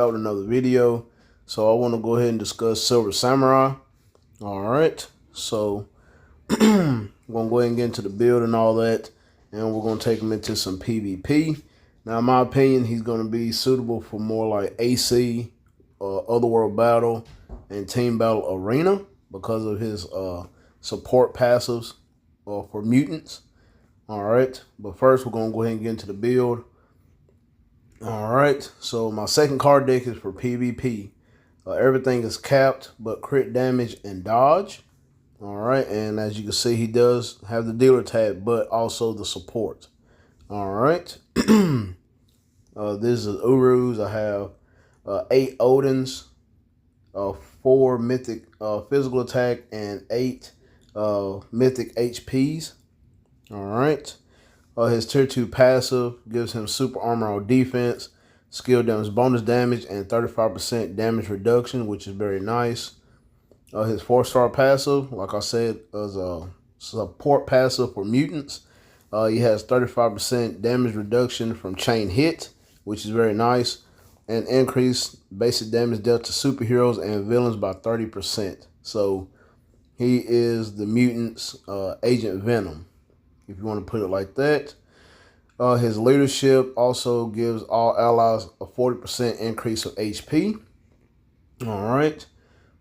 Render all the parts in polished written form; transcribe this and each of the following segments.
about another video. So I want to go ahead and discuss Silver Samurai. All right, so we're gonna go ahead and get into the build and all that, and we're gonna take him into some PvP. Now, in my opinion, he's gonna be suitable for more like AC, Otherworld Battle, and Team Battle Arena because of his support passives for mutants. All right, but first we're gonna go ahead and get into the build. All right, so my second card deck is for PvP. Everything is capped but crit damage and dodge. All right, and as you can see, he does have the dealer tag, but also the support. All right, this is Urus. I have 8 Odins, 4 mythic physical attack, and 8 mythic HPs. All right. His tier 2 passive gives him super armor on defense, skill damage bonus damage, and 35% damage reduction, which is very nice. His 4-star passive, like I said, is a support passive for mutants. He has 35% damage reduction from chain hit, which is very nice, and increase basic damage dealt to superheroes and villains by 30%. So he is the mutants' Agent Venom, if you want to put it like that. His leadership also gives all allies a 40% increase of HP. All right.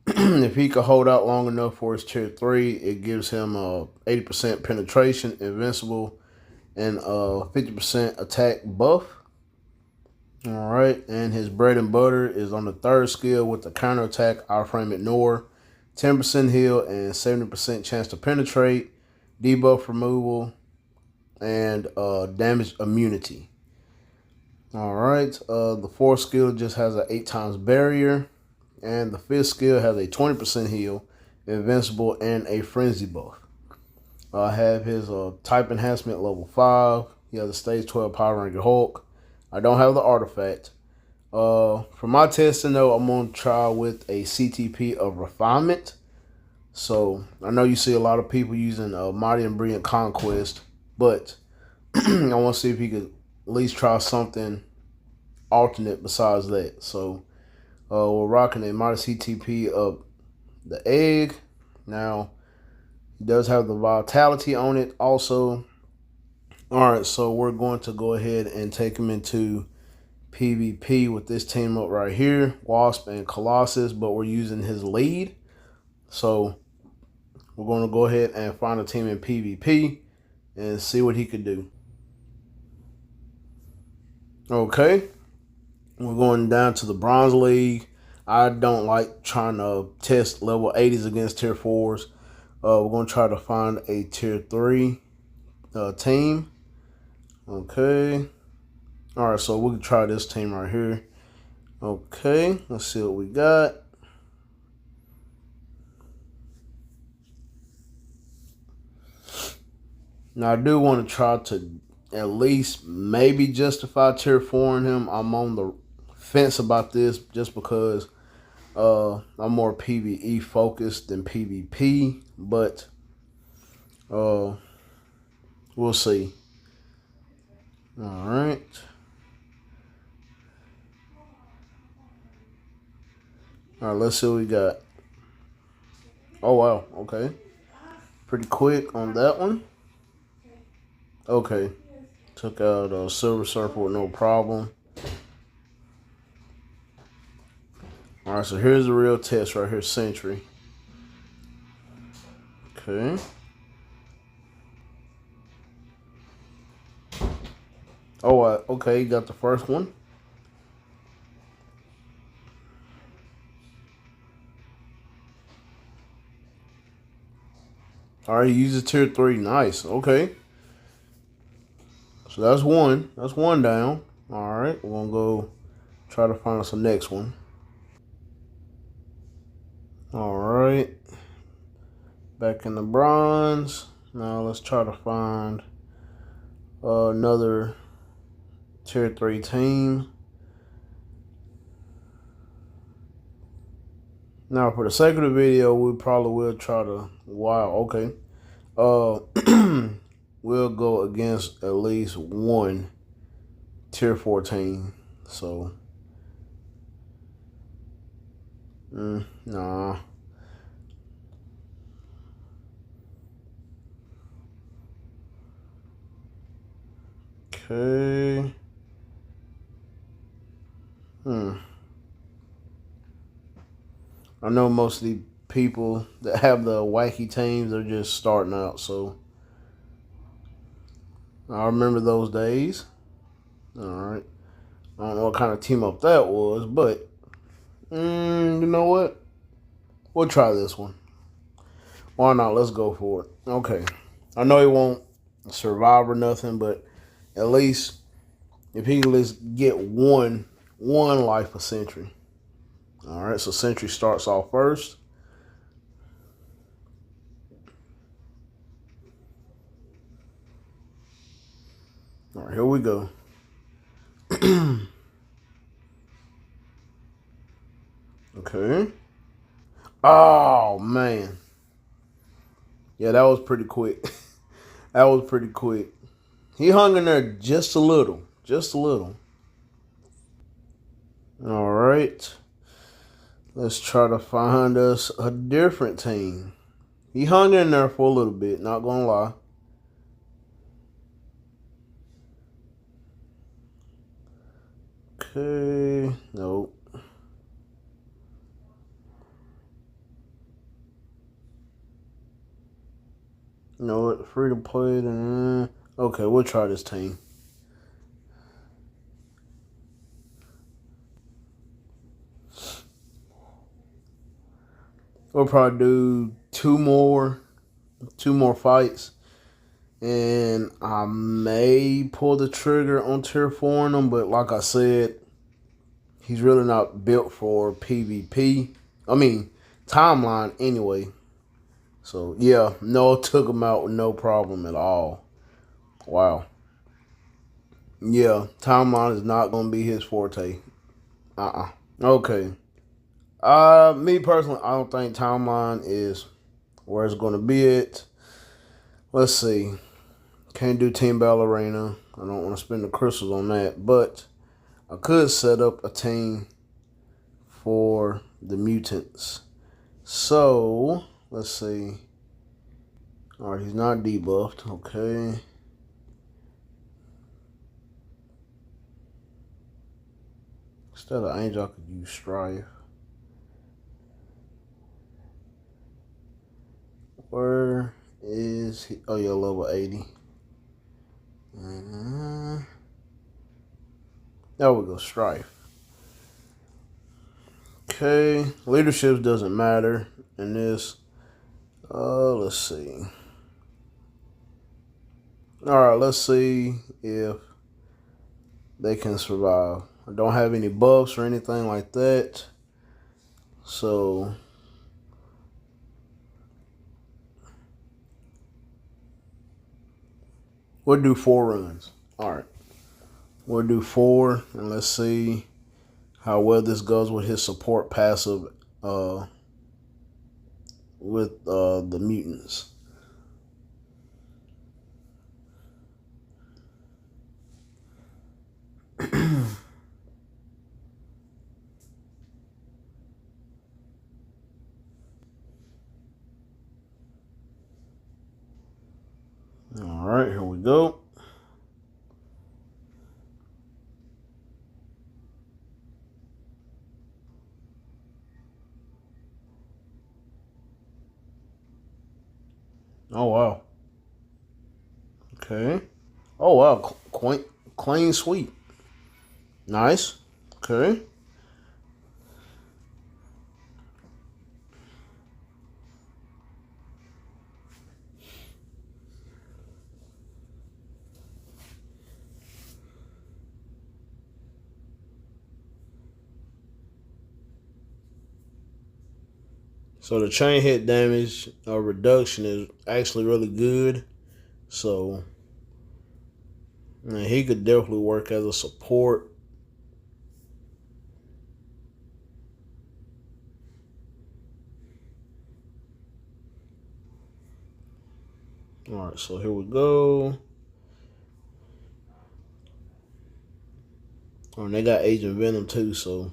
If he could hold out long enough for his tier 3, it gives him 80% penetration, invincible, and 50% attack buff. All right. And his bread and butter is on the 3rd skill with the counterattack, Iframe Ignore, 10% heal, and 70% chance to penetrate, debuff removal, and damage immunity. All right, the 4th skill just has an 8 times barrier, and the 5th skill has a 20% heal, invincible, and a frenzy buff. I have his type enhancement level 5. He has a stage 12 Power Ranger Hulk. I don't have the artifact. For my testing though, I'm gonna try with a CTP of refinement. So I know you see a lot of people using Mighty and Brilliant Conquest, but I want to see if he could at least try something alternate besides that. So we're rocking a Mighty CTP of the egg. Now, he does have the vitality on it also. All right, so we're going to go ahead and take him into PvP with this team up right here, Wasp and Colossus, but we're using his lead. So we're going to go ahead and find a team in PvP and see what he could do. Okay, we're going down to the Bronze League. I don't like trying to test level 80s against tier 4s. We're going to try to find a tier 3 team. Okay. All right, so we can try this team right here. Okay, let's see what we got. Now, I do want to try to at least maybe justify tier 4 in him. I'm on the fence about this just because I'm more PvE focused than PvP, but we'll see. All right. All right, let's see what we got. Oh, wow. Okay. Pretty quick on that one. Okay. Took out a Silver Surfer with no problem. All right, so here's the real test right here, Sentry. Okay. Oh, okay, got the first one. All right, he uses tier 3. Nice. Okay. So that's one. That's one down. All right, we're going to go try to find us the next one. All right. Back in the bronze. Now let's try to find another tier 3 team. Now for the sake of the video, we probably will try to, wow, okay. We'll go against at least one tier 4 team. So Nah. Okay. I know most of the people that have the wacky teams are just starting out, so I remember those days. All right. I don't know what kind of team up that was, but you know what? We'll try this one. Why not? Let's go for it. Okay. I know he won't survive or nothing, but at least if he can at least get one life a century. All right, so century starts off first. All right, here we go. Okay. Oh man. Yeah, that was pretty quick. That was pretty quick. He hung in there just a little. Just a little. All right. Let's try to find us a different team. He hung in there for a little bit, not gonna lie. Okay. Nope. You know what? Free to play. Okay, we'll try this team. We'll probably do two more fights, and I may pull the trigger on tier 4 on him. But like I said, he's really not built for PvP. I mean, timeline anyway. So yeah, Noah took him out with no problem at all. Wow. Yeah, timeline is not gonna be his forte. Okay. Me personally, I don't think timeline is where it's gonna be at. Let's see. Can't do Team Battle Arena. I don't want to spend the crystals on that, but I could set up a team for the mutants. So let's see. All right, he's not debuffed. Okay. Instead of Angel, I could use Strife. Where is he? Oh yeah, level 80. There we go, Strife. Okay, leadership doesn't matter in this. Let's see. All right, let's see if they can survive. I don't have any buffs or anything like that, so we'll do 4 runs. All right, we'll do 4, and let's see how well this goes with his support passive with the mutants. All right, here we go. Oh wow. Okay. Oh wow, clean sweep. Nice. Okay. So the chain hit damage reduction is actually really good. So he could definitely work as a support. All right, so here we go. Oh, and they got Agent Venom too, so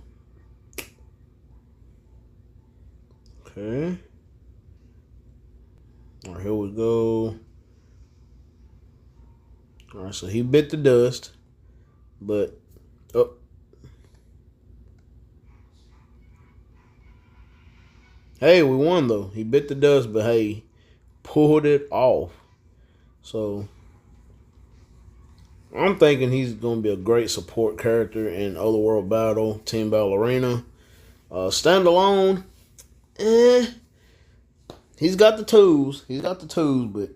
Okay. All right, here we go. All right, so he bit the dust, but oh, hey, we won though. He bit the dust, but hey, pulled it off. So I'm thinking he's gonna be a great support character in Otherworld Battle, Team Battle Arena. Standalone, eh. He's got the tools. He's got the tools, but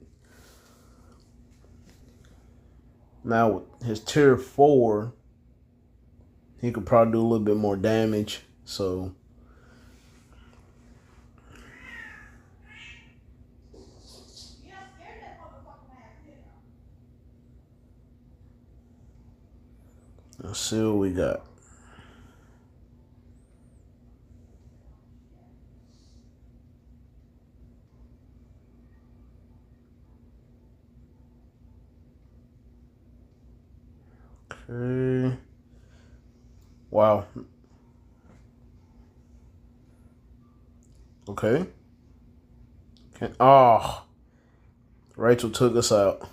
now with his tier 4, he could probably do a little bit more damage. So let's see what we got. Okay. Wow. Okay. Oh, Rachel took us out.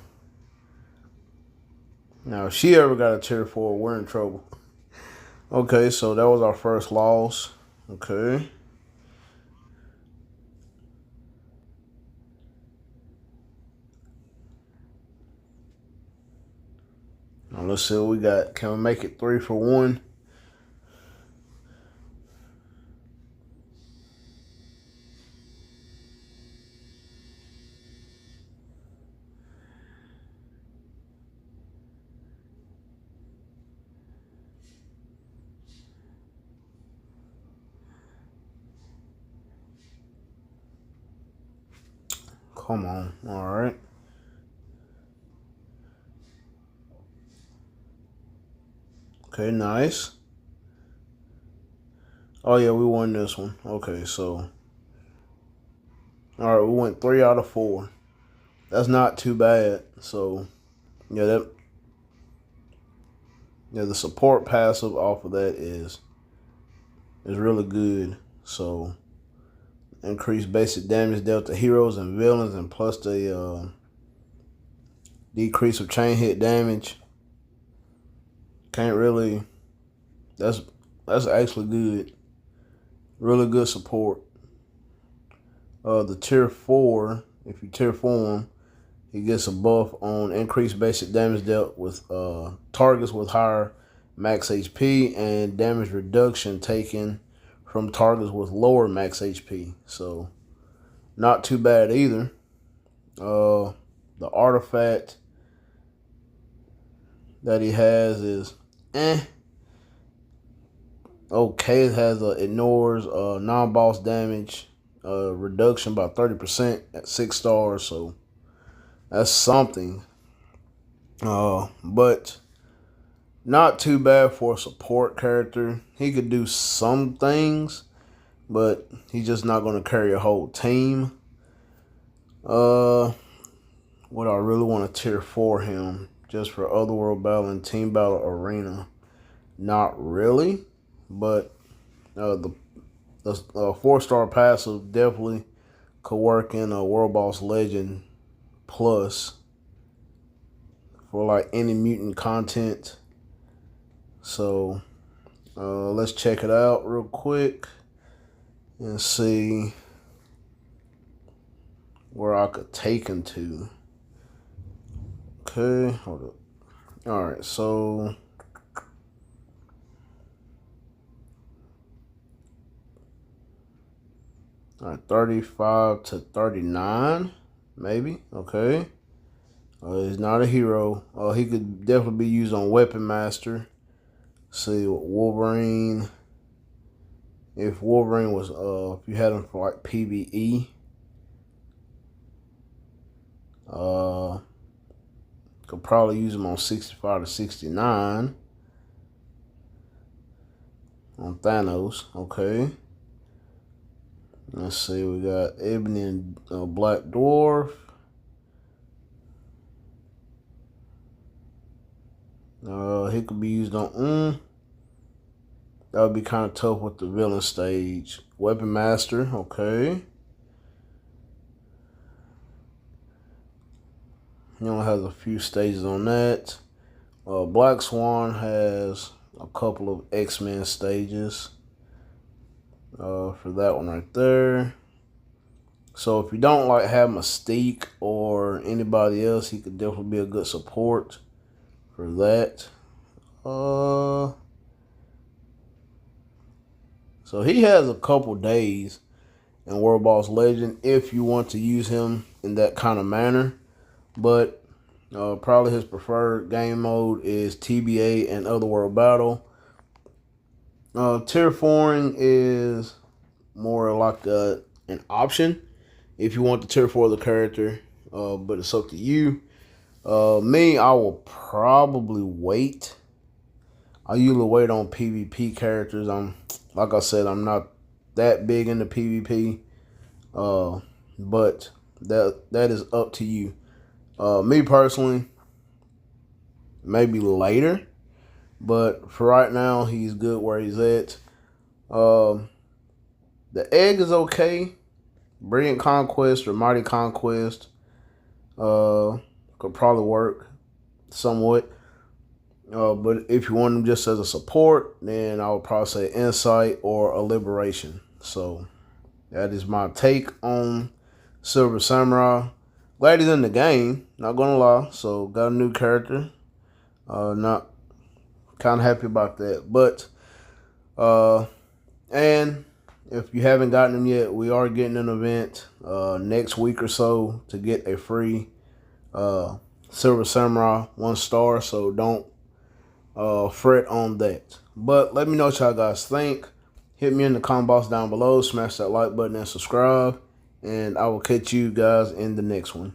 Now, if she ever got a tier 4, we're in trouble. Okay, so that was our first loss. Okay. Now let's see what we got. Can we make it 3 for 1? Come on. All right. Okay, nice. Oh, yeah, we won this one. Okay, so. All right, we went 3 out of 4. That's not too bad. So, yeah, the support passive off of that is really good. So, increased basic damage dealt to heroes and villains, and plus the decrease of chain hit damage. Can't really. That's actually good. Really good support. The tier 4, if you tier 4 him, he gets a buff on increased basic damage dealt with targets with higher max HP and damage reduction taken from targets with lower max HP. So not too bad either. The artifact that he has is okay. It has ignores non-boss damage reduction by 30% at 6 stars. So that's something. But not too bad for a support character. He could do some things, but he's just not going to carry a whole team. What I really want to tier for him, just for Otherworld Battle and Team Battle Arena, not really. But the 4-star passive definitely could work in a World Boss Legend Plus for like any mutant content. So let's check it out real quick and see where I could take him to. Okay, hold up. All right, so all right, 35 to 39, maybe. Okay. He's not a hero. He could definitely be used on Weapon Master. See what Wolverine. If Wolverine was if you had him for like PvE, could probably use him on 65 to 69 on Thanos. Okay. Let's see, we got Ebony and Black Dwarf. He could be used on That would be kind of tough with the villain stage. Weapon Master, okay. He only has a few stages on that. Black Swan has a couple of X-Men stages for that one right there. So if you don't like have Mystique or anybody else, he could definitely be a good support for that. So he has a couple days in World Boss Legend if you want to use him in that kind of manner. But probably his preferred game mode is TBA and Otherworld Battle. Tier 4ing is more like an option if you want the tier 4 of the character, but it's up to you. Me, I will probably wait. I usually wait on PvP characters. Like I said, I'm not that big into PvP, but that is up to you. Me personally, maybe later, but for right now, he's good where he's at. The egg is okay. Brilliant Conquest or Mighty Conquest could probably work somewhat. But if you want him just as a support, then I would probably say Insight or a Liberation. So that is my take on Silver Samurai. Glad he's in the game, not gonna lie. So got a new character. Not kind of happy about that. But and if you haven't gotten them yet, we are getting an event next week or so to get a free Silver Samurai 1-star. So don't fret on that. But let me know what y'all guys think. Hit me in the comment box down below. Smash that like button and subscribe. And I will catch you guys in the next one.